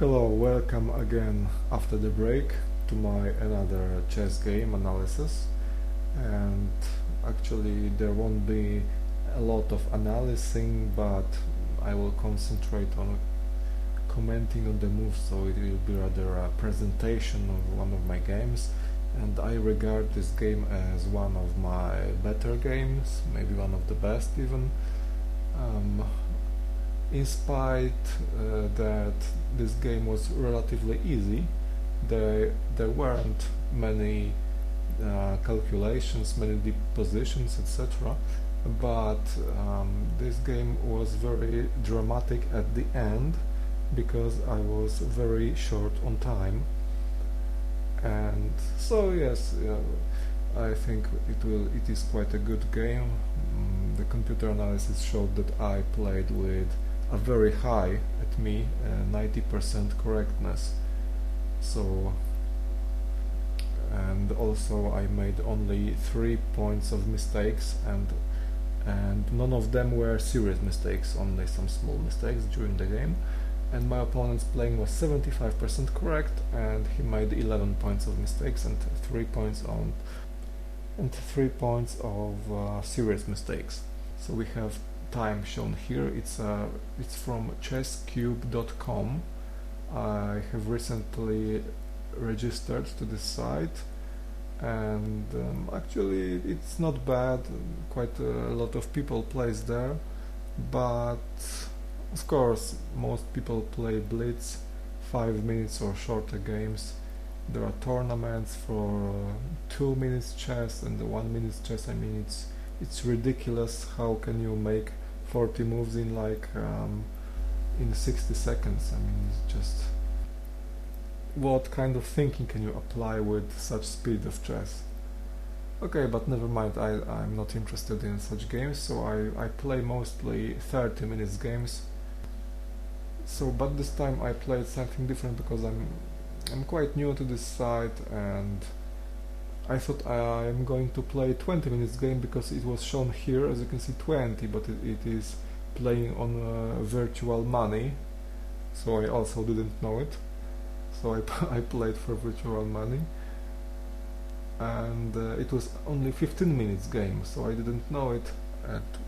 Hello, welcome again after the break to my another chess game analysis. And actually there won't be a lot of analyzing, but I will concentrate on commenting on the moves, so it will be rather a presentation of one of my games. And I regard this game as one of my better games, maybe one of the best even. In spite that this game was relatively easy, there weren't many calculations, many deep positions, etc. But this game was very dramatic at the end because I was very short on time. And so yes, I think it is quite a good game. The computer analysis showed that I played with a very high, at me, 90% correctness. So, and also I made only 3 points of mistakes, and none of them were serious mistakes, only some small mistakes during the game. And my opponent's playing was 75% correct, and he made 11 points of mistakes and 3 points of serious mistakes. So we have time shown here. It's from chesscube.com. I have recently registered to this site, and actually it's not bad. Quite a lot of people plays there, but of course most people play blitz, 5 minutes or shorter games. There are tournaments for 2 minutes chess and the 1 minute chess. I mean, it's ridiculous. How can you make 40 moves in in 60 seconds? I mean, it's just, what kind of thinking can you apply with such speed of chess? Okay, but never mind, I'm not interested in such games, so I play mostly 30 minutes games. So, but this time I played something different because I'm quite new to this site, and I thought I'm going to play 20 minutes game because it was shown here, as you can see, 20, but it is playing on virtual money, so I also didn't know it. So I played for virtual money, and it was only 15 minutes game, so I didn't know it, and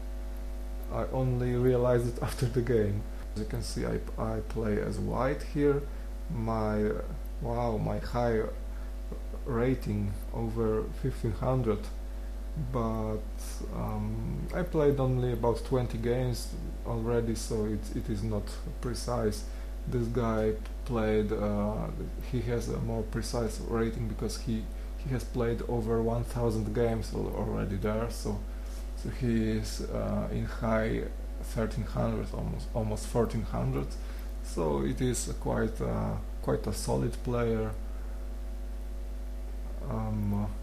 I only realized it after the game. As you can see, I play as white here. My high rating over 1500, but I played only about 20 games already, so it is not precise. This guy played, he has a more precise rating because he has played over 1000 games already there, so he is in high 1300, almost 1400, so it is quite a solid player.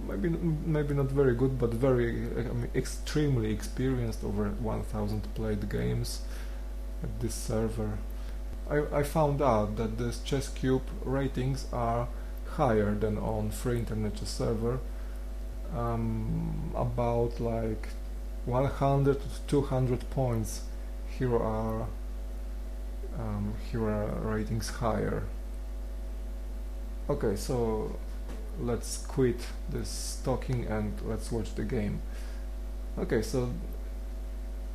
Maybe not very good, but very extremely experienced, over 1000 played games at this server. I found out that this ChessCube ratings are higher than on free internet chess server, about like 100 to 200 points. Here are ratings higher. Okay, so let's quit this talking and let's watch the game. Okay, so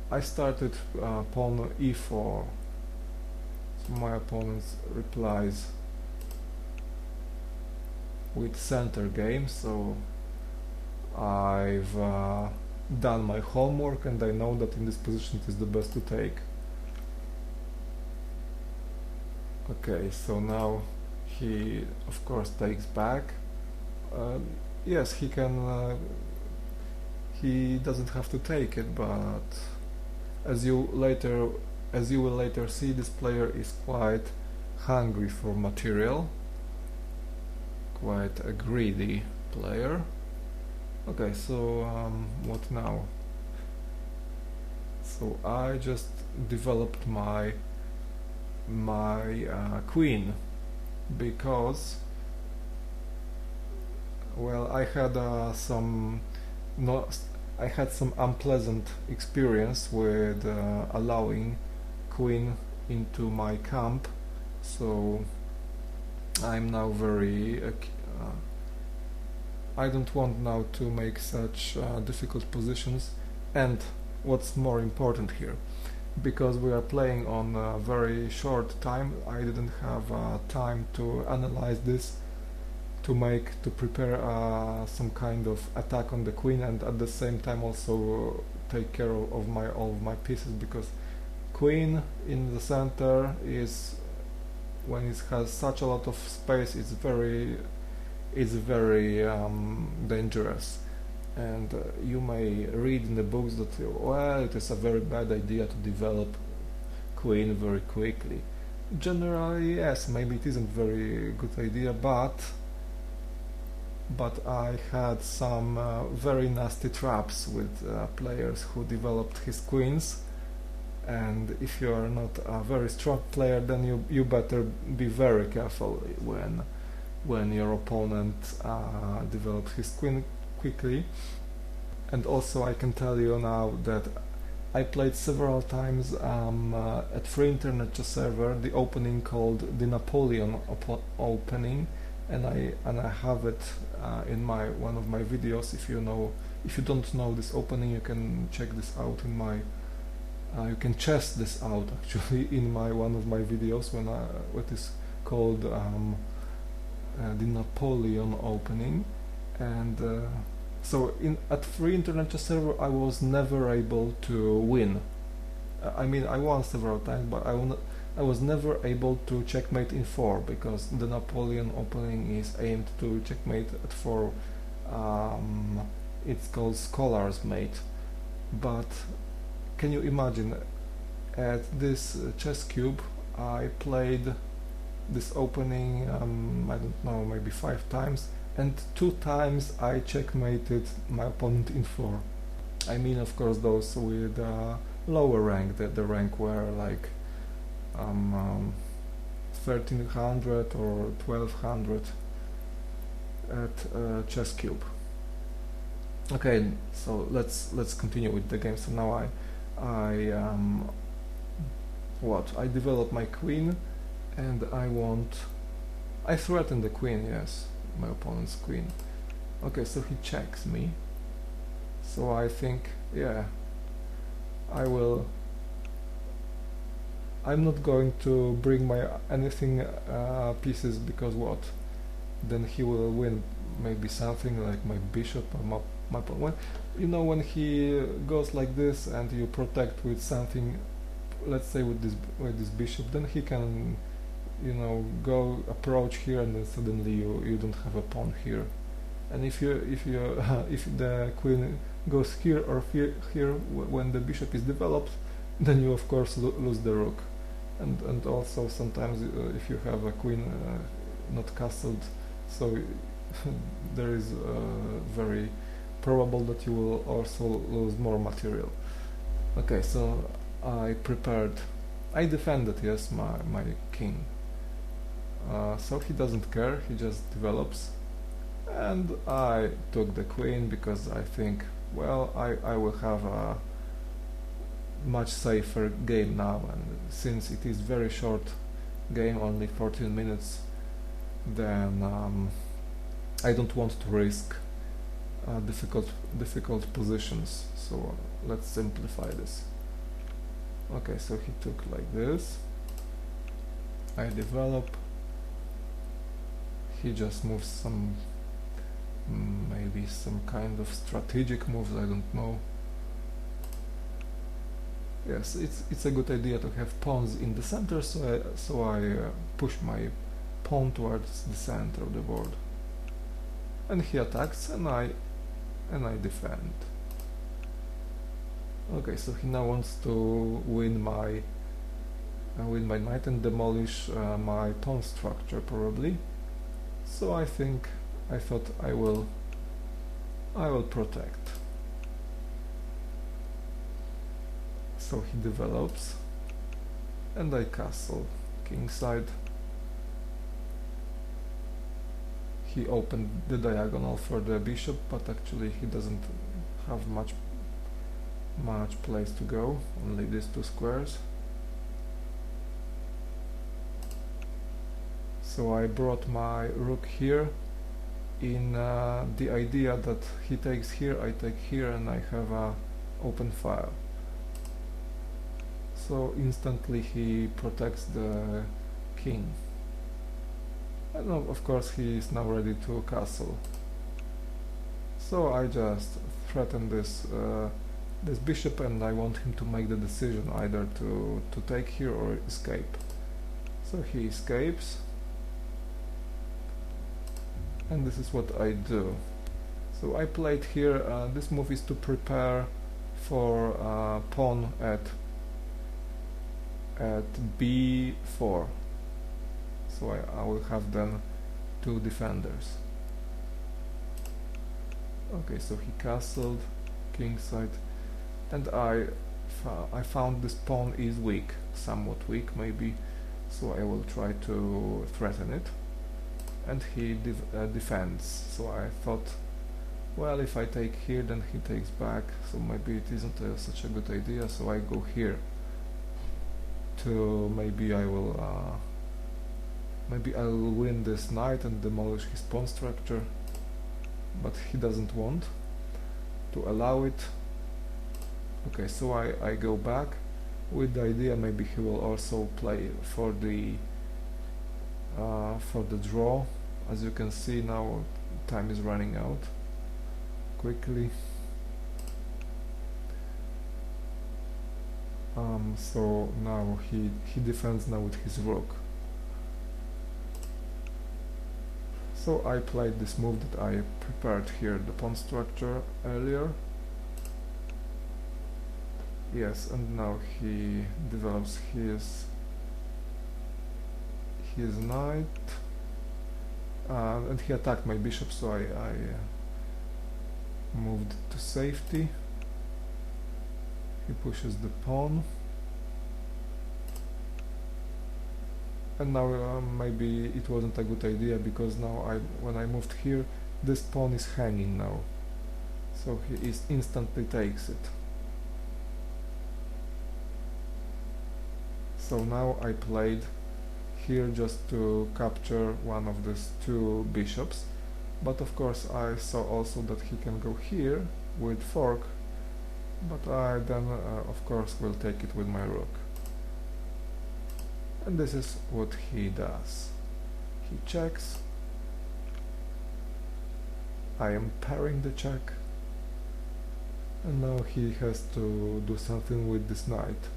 I started pawn e4. So my opponent replies with center game, so I've done my homework and I know that in this position it is the best to take. Okay, so now he of course takes back. Yes, he can. He doesn't have to take it, but as you will later see, this player is quite hungry for material, quite a greedy player. Okay, so what now? So I just developed my queen because, well, I had some unpleasant experience with allowing queen into my camp, so I'm now very I don't want now to make such difficult positions, and what's more important here, because we are playing on a very short time, I didn't have time to analyze this, to prepare some kind of attack on the queen, and at the same time also take care of all of my pieces, because queen in the center is, when it has such a lot of space, it's very dangerous. And you may read in the books that, well, it is a very bad idea to develop queen very quickly. Generally, yes, maybe it isn't very good idea, but I had some very nasty traps with players who developed his queens, and if you are not a very strong player, then you better be very careful when your opponent develops his queen quickly. And also I can tell you now that I played several times at Free Internet Chess server the opening called the Napoleon opening, and I have it in one of my videos. If you don't know this opening, you can check this out in my you can chess this out actually in one of my videos what is called the Napoleon opening. And so at Free Internet Chess server I was never able to win. I mean, I won several times, but I was never able to checkmate in 4, because the Napoleon opening is aimed to checkmate at 4. It's called Scholar's Mate. But can you imagine, at this chess cube I played this opening, I don't know, maybe 5 times, and 2 times I checkmated my opponent in 4. I mean, of course, those with lower rank, the rank were like 1300 or 1200 at chess cube. Okay, so let's continue with the game. So now I develop my queen, and I threaten the queen, yes, my opponent's queen. Okay, so he checks me. So I think, yeah, I'm not going to bring my anything pieces, because what? Then he will win maybe something like my bishop or my pawn. When he goes like this and you protect with something, let's say with this bishop, then he can go approach here, and then suddenly you don't have a pawn here. And if the queen goes here or here when the bishop is developed, then you of course lose the rook. And also sometimes if you have a queen not castled, so there is very probable that you will also lose more material. Okay, so I defended, yes, my king. So he doesn't care, he just develops, and I took the queen because I think, well, I will have a much safer game now, and since it is very short game, only 14 minutes, then I don't want to risk difficult positions, so let's simplify this. Okay, so he took like this, I develop, he just moves some, maybe some kind of strategic moves, I don't know. Yes, it's a good idea to have pawns in the center, so I push my pawn towards the center of the board. And he attacks, and I defend. Okay, so he now wants to win my knight and demolish my pawn structure probably. So I thought I will protect. So he develops, and I castle kingside. He opened the diagonal for the bishop, but actually he doesn't have much place to go, only these 2 squares. so I brought my rook here in the idea that he takes here, I take here, and I have a open file. So instantly he protects the king. And of course he is now ready to castle. So I just threaten this this bishop, and I want him to make the decision either to take here or escape. So he escapes, and this is what I do. So I played here, this move is to prepare for pawn at b4. So I will have then two defenders. Okay, so he castled kingside, and I found this pawn is weak, somewhat weak maybe, so I will try to threaten it, and he defends. So I thought, well, if I take here, then he takes back, so maybe it isn't such a good idea, so I go here to maybe I will win this knight and demolish his pawn structure, but he doesn't want to allow it. Okay, so I go back with the idea maybe he will also play for the draw. As you can see now, time is running out quickly. So now he defends now with his rook. So I played this move that I prepared here, the pawn structure earlier. Yes, and now he develops his knight, and he attacked my bishop, so I moved to safety. He pushes the pawn, and now maybe it wasn't a good idea, because now when I moved here, this pawn is hanging now, so he instantly takes it. So now I played here just to capture one of these two bishops, but of course I saw also that he can go here with fork, but I then of course will take it with my rook. And this is what he does. He checks. I am parrying the check, and now he has to do something with this knight.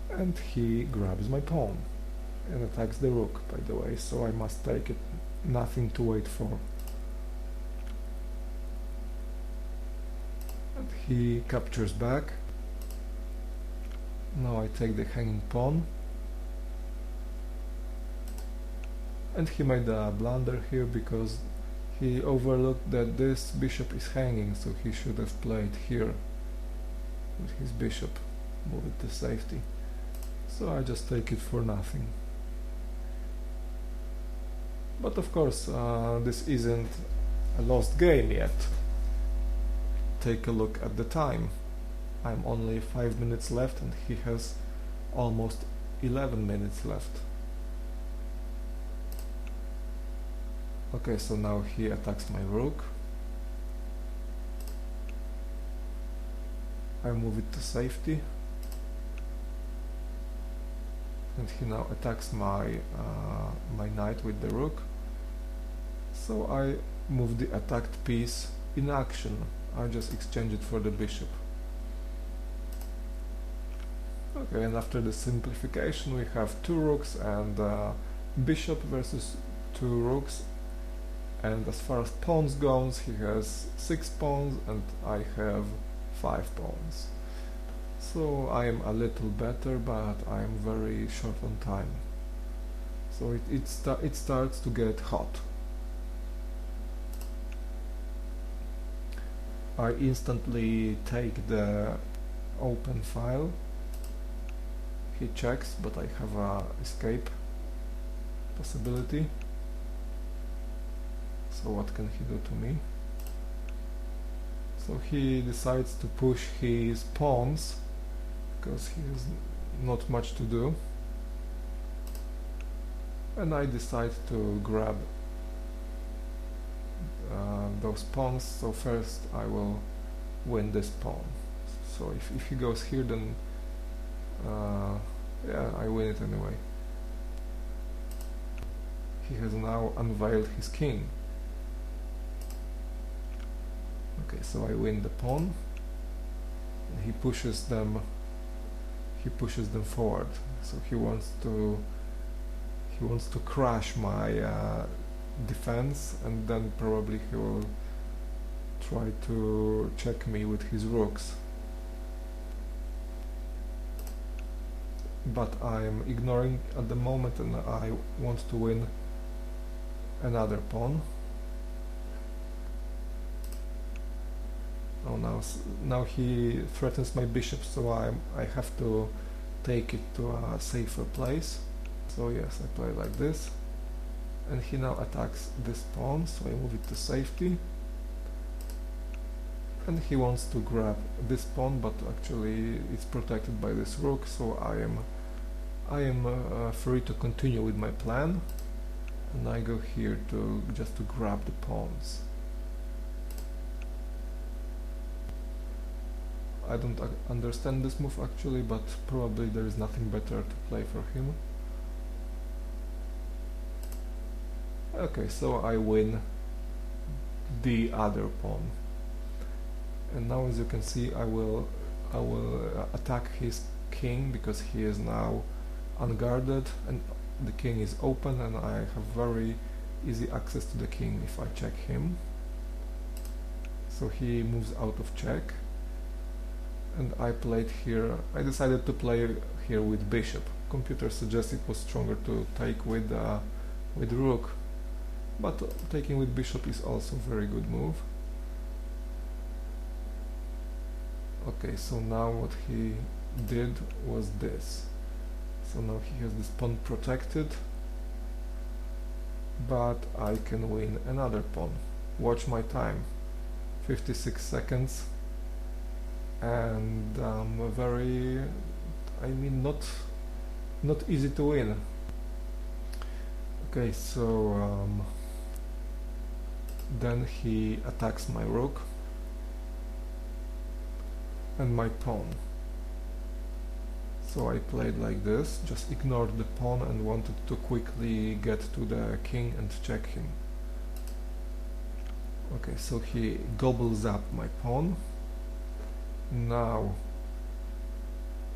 And he grabs my pawn and attacks the rook, by the way, so I must take it, nothing to wait for. And he captures back. Now I take the hanging pawn, and he made a blunder here because he overlooked that this bishop is hanging, so he should have played here with his bishop, move it to safety. So I just take it for nothing. But of course this isn't a lost game yet. Take a look at the time. I'm only 5 minutes left, and he has almost 11 minutes left. Okay, so now he attacks my rook. I move it to safety, and he now attacks my my knight with the rook. So I move the attacked piece in action. I just exchange it for the bishop. Okay, and after the simplification we have two rooks and bishop versus two rooks, and as far as pawns goes, he has 6 pawns and I have 5 pawns. So I am a little better, but I am very short on time. So it starts to get hot. I instantly take the open file. He checks, but I have a escape possibility. So what can he do to me? So he decides to push his pawns because he has not much to do. and I decide to grab those pawns. So first I will win this pawn. So if he goes here, then yeah, I win it anyway. He has now unveiled his king. Okay, so I win the pawn. And he pushes them forward. So he wants to crash my defense, and then probably he will try to check me with his rooks. But I'm ignoring at the moment, and I want to win another pawn. Oh, now he threatens my bishop, so I have to take it to a safer place. So yes, I play like this, and he now attacks this pawn, so I move it to safety. And he wants to grab this pawn, but actually it's protected by this rook, so I am free to continue with my plan, and I go here to just to grab the pawns. I don't understand this move actually, but probably there is nothing better to play for him. Okay, so I win the other pawn, and now as you can see I will attack his king, because he is now unguarded and the king is open, and I have very easy access to the king if I check him. So he moves out of check, and I decided to play here with bishop. Computer suggests it was stronger to take with rook, but taking with bishop is also a very good move. Okay, so now what he did was this. So now he has this pawn protected, but I can win another pawn. Watch my time, 56 seconds, and very, I mean, not easy to win. Okay, so then he attacks my rook and my pawn. So I played like this, just ignored the pawn and wanted to quickly get to the king and check him. Okay, so he gobbles up my pawn. Now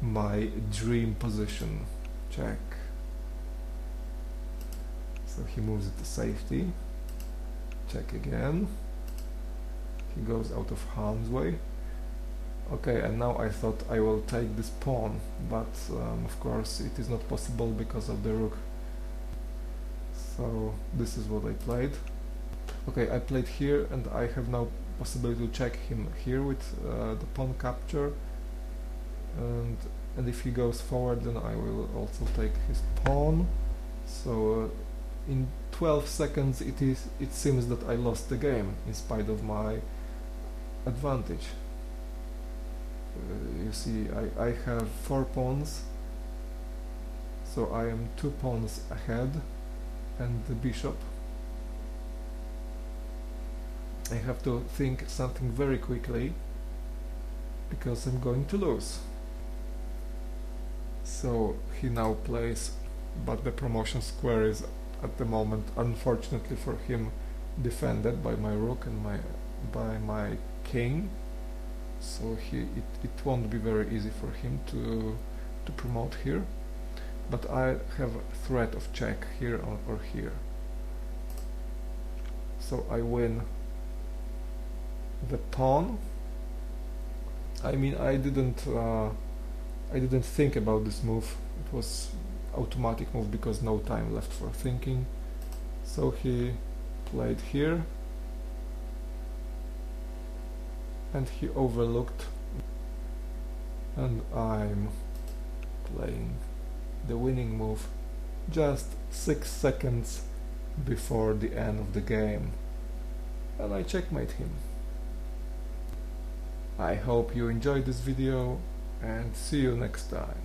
my dream position, check. So he moves it to safety, check again. He goes out of harm's way. Okay, and now I thought I will take this pawn, but of course it is not possible because of the rook. So this is what I played. Okay, I played here, and I have now possibility to check him here with the pawn capture, and if he goes forward, then I will also take his pawn. So in 12 seconds it seems that I lost the game in spite of my advantage. You see, I have 4 pawns, so I am 2 pawns ahead, and the bishop. I have to think something very quickly, because I'm going to lose. So he now plays, but the promotion square is at the moment, unfortunately for him, defended by my rook and by my king. So it won't be very easy for him to promote here, but I have a threat of check here or here. So I win the pawn. I mean, I didn't think about this move. It was automatic move because no time left for thinking. So he played here, and he overlooked, and I'm playing the winning move just 6 seconds before the end of the game, and I checkmate him. I hope you enjoyed this video, and see you next time.